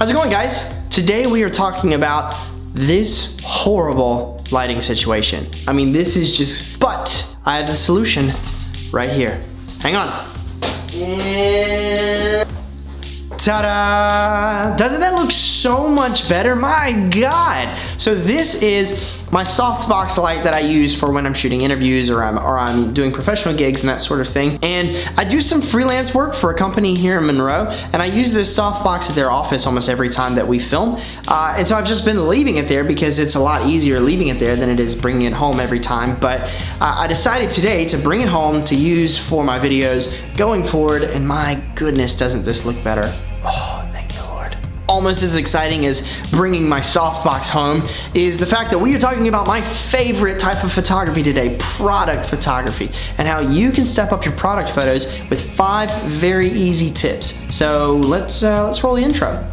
How's it going, guys? Today we are talking about this horrible lighting situation. I mean, this is just, but I have the solution right here. Hang on. Ta-da! Doesn't that look so much better? My God! So this is my softbox light that I use for when I'm shooting interviews or I'm doing professional gigs and that sort of thing. And I do some freelance work for a company here in Monroe, and I use this softbox at their office almost every time that we film. And so I've just been leaving it there because it's a lot easier leaving it there than it is bringing it home every time. But I decided today to bring it home to use for my videos going forward, and my goodness, doesn't this look better? Oh, thank you, Lord. Almost as exciting as bringing my softbox home is the fact that we are talking about my favorite type of photography today, product photography, and how you can step up your product photos with 5 very easy tips. So let's roll the intro.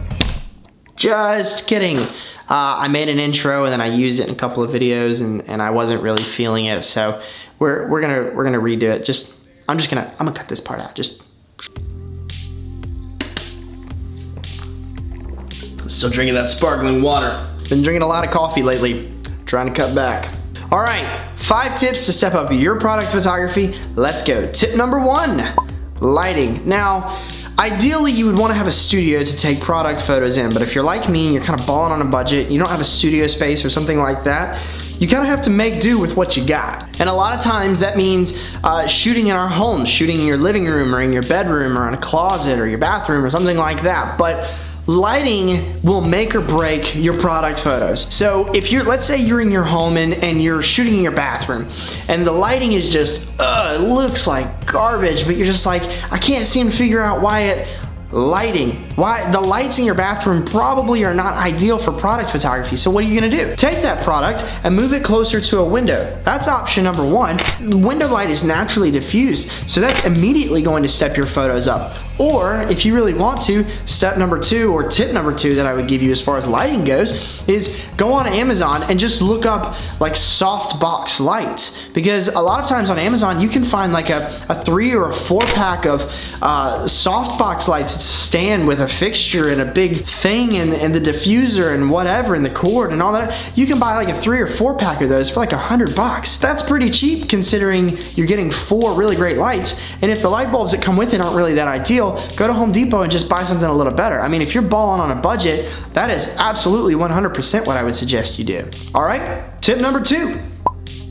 Just kidding. I made an intro and then I used it in a couple of videos and I wasn't really feeling it, so we're gonna redo it. I'm gonna cut this part out. Still drinking that sparkling water. Been drinking a lot of coffee lately, trying to cut back. All right, 5 tips to step up your product photography. Let's go. Tip number 1, lighting. Now, ideally you would want to have a studio to take product photos in, but if you're like me and you're kind of balling on a budget, you don't have a studio space or something like that, you kind of have to make do with what you got. And a lot of times that means shooting in our homes, shooting in your living room or in your bedroom or in a closet or your bathroom or something like that. But lighting will make or break your product photos. So if let's say you're in your home and you're shooting in your bathroom and the lighting is just, it looks like garbage, but you're just like, I can't seem to figure out why the lights in your bathroom probably are not ideal for product photography. So what are you gonna do? Take that product and move it closer to a window. That's option number 1. The window light is naturally diffused, so that's immediately going to step your photos up. Or if you really want to, step number 2 or tip number 2 that I would give you as far as lighting goes is go on Amazon and just look up like softbox lights, because a lot of times on Amazon you can find like a 3 or a 4 pack of softbox lights to stand with a fixture and a big thing and the diffuser and whatever and the cord and all that. You can buy like a 3 or 4 pack of those for like $100. That's pretty cheap considering you're getting 4 really great lights, and if the light bulbs that come with it aren't really that ideal, go to Home Depot and just buy something a little better. I mean, if you're balling on a budget, that is absolutely 100% what I would suggest you do. All right, tip number 2.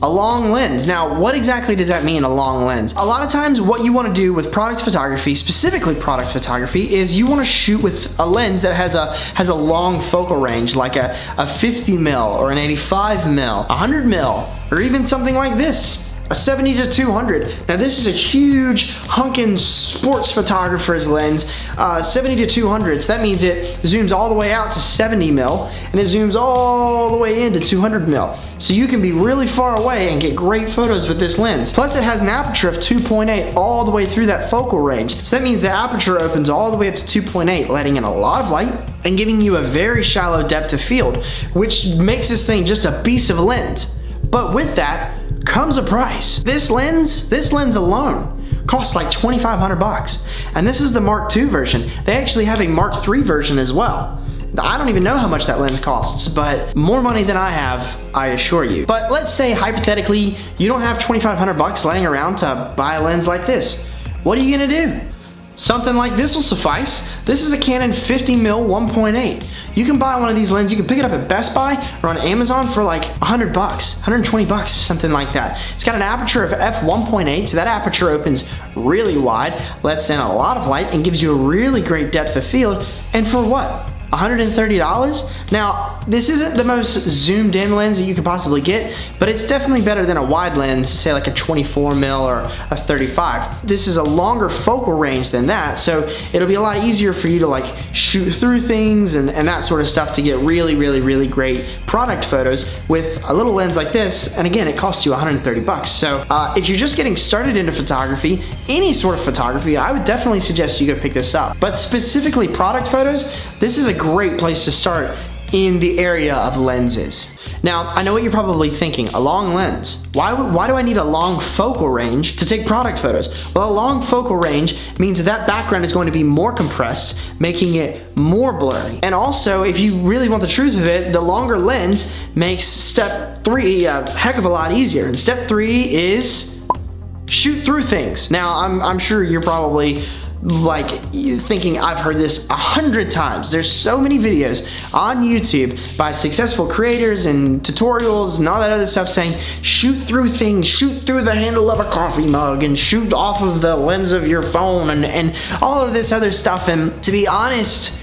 A long lens. Now, what exactly does that mean, a long lens? A lot of times what you want to do with product photography, specifically product photography, is you want to shoot with a lens that has a long focal range, like a 50 mil or an 85 mil, 100 mil, or even something like this, a 70 to 200. Now this is a huge hunkin' sports photographer's lens, 70 to 200. So that means it zooms all the way out to 70 mil and it zooms all the way into 200 mil. So you can be really far away and get great photos with this lens. Plus it has an aperture of 2.8 all the way through that focal range. So that means the aperture opens all the way up to 2.8, letting in a lot of light and giving you a very shallow depth of field, which makes this thing just a beast of a lens. But with that comes a price. This lens alone costs like $2,500, and this is the Mark II version. They actually have a Mark III version as well. I don't even know how much that lens costs, but more money than I have, I assure you. But let's say hypothetically you don't have $2,500 laying around to buy a lens like this. What are you gonna do? Something like this will suffice. This is a Canon 50mm 1.8. You can buy one of these lenses. You can pick it up at Best Buy or on Amazon for like $100, $120, something like that. It's got an aperture of f1.8, so that aperture opens really wide, lets in a lot of light, and gives you a really great depth of field. And for what? $130? Now, this isn't the most zoomed in lens that you could possibly get, but it's definitely better than a wide lens, say like a 24mm or a 35. This is a longer focal range than that, so it'll be a lot easier for you to like shoot through things and that sort of stuff to get really great product photos with a little lens like this. And again, it costs you $130. So if you're just getting started into photography, any sort of photography, I would definitely suggest you go pick this up. But specifically product photos, this is a great place to start in the area of lenses. Now, I know what you're probably thinking, a long lens. Why do I need a long focal range to take product photos? Well, a long focal range means that background is going to be more compressed, making it more blurry. And also, if you really want the truth of it, the longer lens makes step 3 a heck of a lot easier. And step 3 is shoot through things. Now, I'm sure you're probably like thinking I've heard this 100 times. There's so many videos on YouTube by successful creators and tutorials and all that other stuff saying shoot through things, shoot through the handle of a coffee mug, and shoot off of the lens of your phone, and all of this other stuff. And to be honest,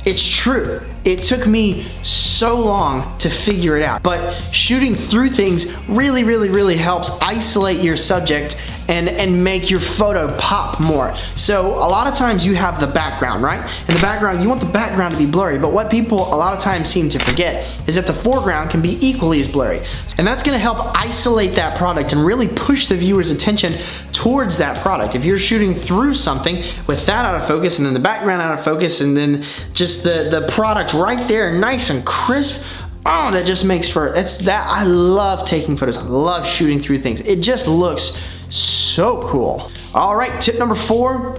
it's true. It took me so long to figure it out, but shooting through things really helps isolate your subject and make your photo pop more. So a lot of times you have the background, right? In the background, you want the background to be blurry, but what people a lot of times seem to forget is that the foreground can be equally as blurry. And that's gonna help isolate that product and really push the viewer's attention towards that product. If you're shooting through something with that out of focus and then the background out of focus and then just the product right there, nice and crisp, oh, that just makes for, I love taking photos. I love shooting through things. It just looks so cool. All right, tip number 4,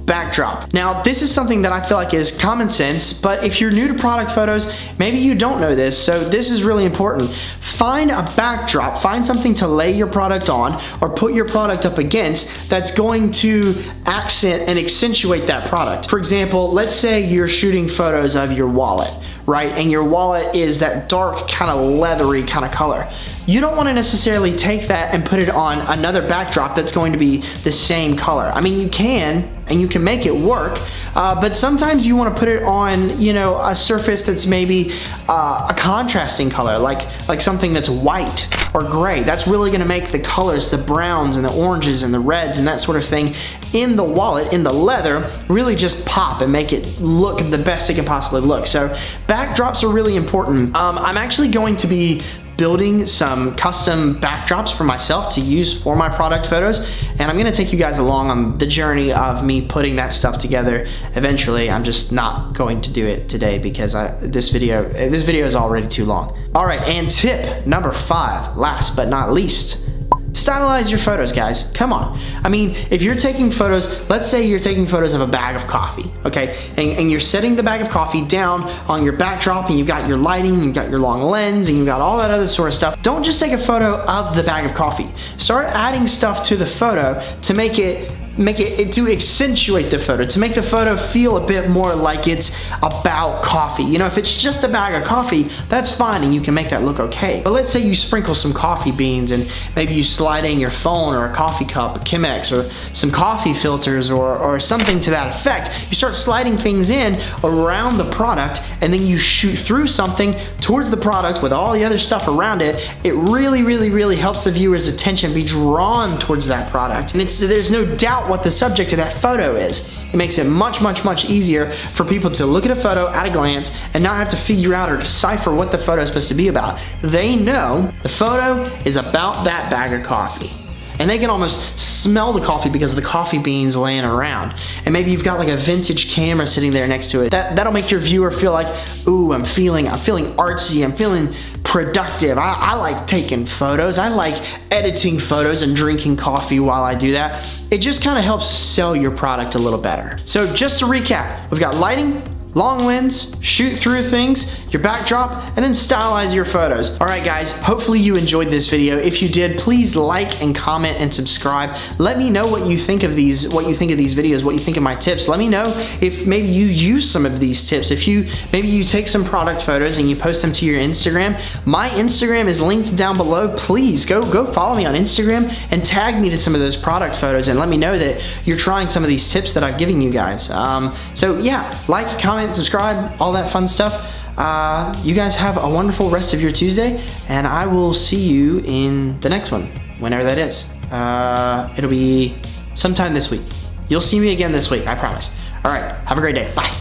backdrop. Now, this is something that I feel like is common sense, but if you're new to product photos, maybe you don't know this, so this is really important. Find a backdrop, find something to lay your product on or put your product up against that's going to accent and accentuate that product. For example, let's say you're shooting photos of your wallet, right? And your wallet is that dark, kind of leathery kind of color. You don't want to necessarily take that and put it on another backdrop that's going to be the same color. I mean, you can, and you can make it work, but sometimes you want to put it on, you know, a surface that's maybe a contrasting color, like something that's white or gray. That's really going to make the colors, the browns and the oranges and the reds and that sort of thing in the wallet, in the leather, really just pop and make it look the best it can possibly look. So backdrops are really important. I'm actually going to be building some custom backdrops for myself to use for my product photos, and I'm gonna take you guys along on the journey of me putting that stuff together eventually. I'm just not going to do it today because this video is already too long. All right, and tip number 5, last but not least, stylize your photos, guys. Come on. I mean, if you're taking photos, let's say you're taking photos of a bag of coffee, okay? And you're setting the bag of coffee down on your backdrop, and you've got your lighting, you've got your long lens, and you've got all that other sort of stuff. Don't just take a photo of the bag of coffee. Start adding stuff to the photo to make it to accentuate the photo, to make the photo feel a bit more like it's about coffee. You know, if it's just a bag of coffee, that's fine and you can make that look okay. But let's say you sprinkle some coffee beans and maybe you slide in your phone or a coffee cup, a Chemex, or some coffee filters or something to that effect. You start sliding things in around the product and then you shoot through something towards the product with all the other stuff around it. It really helps the viewer's attention be drawn towards that product. And there's no doubt what the subject of that photo is. It makes it much easier for people to look at a photo at a glance and not have to figure out or decipher what the photo is supposed to be about. They know the photo is about that bag of coffee. And they can almost smell the coffee because of the coffee beans laying around. And maybe you've got like a vintage camera sitting there next to it. That'll make your viewer feel like, ooh, I'm feeling artsy, I'm feeling productive. I like taking photos. I like editing photos and drinking coffee while I do that. It just kind of helps sell your product a little better. So just to recap, we've got lighting, long lens, shoot through things, your backdrop, and then stylize your photos. All right, guys, hopefully you enjoyed this video. If you did, please like and comment and subscribe. Let me know what you think of these videos, what you think of my tips. Let me know if maybe you use some of these tips. If maybe you take some product photos and you post them to your Instagram. My Instagram is linked down below. Please go follow me on Instagram and tag me to some of those product photos and let me know that you're trying some of these tips that I've given you guys. So yeah, like, comment, subscribe, all that fun stuff. You guys have a wonderful rest of your Tuesday, and I will see you in the next one, whenever that is. It'll be sometime this week. You'll see me again this week, I promise. All right, have a great day. Bye.